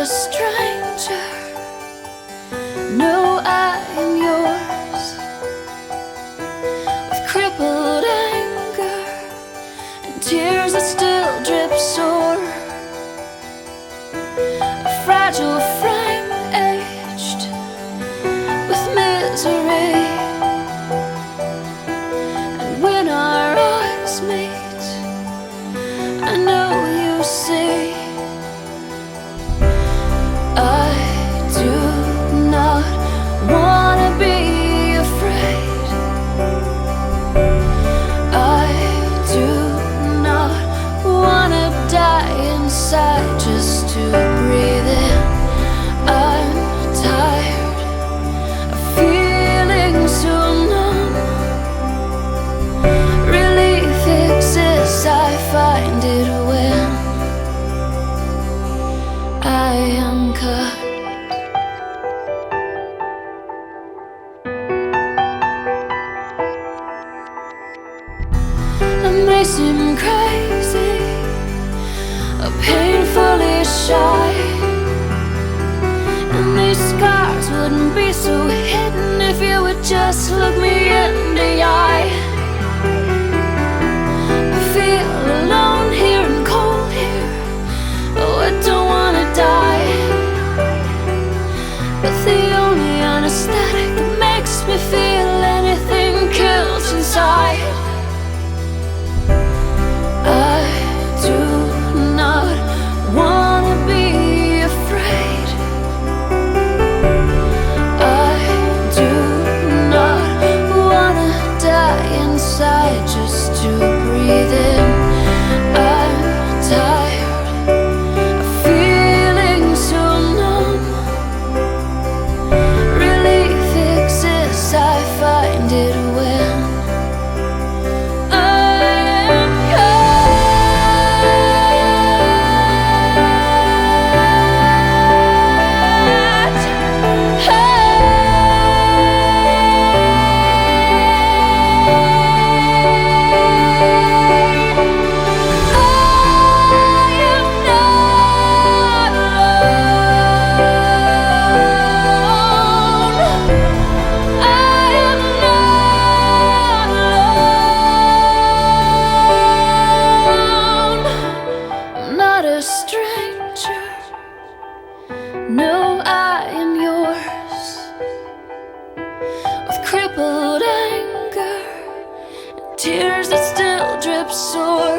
a stranger. No, I am yours. With crippled anger and tears that still drip sore, a fragile frame aged with misery. And when our eyes meet, I know you see. I do not wanna be afraid. I do not wanna die inside just to breathe in. I'm tired of feeling so numb. Relief exists, I find it when I am cut. I may seem crazy, or painfully shy, and these scars wouldn't be so hidden if you would just look me in the eye. I feel alone here and cold here. Oh, I don't wanna die, but the only anesthetic that makes me feel anything kills inside. I do not wanna be afraid. I do not wanna die inside just to breathe in. I'm tired of feeling so numb. Relief exists, I find it when I am stranger. No, I am yours. With crippled anger and tears that still drip sore,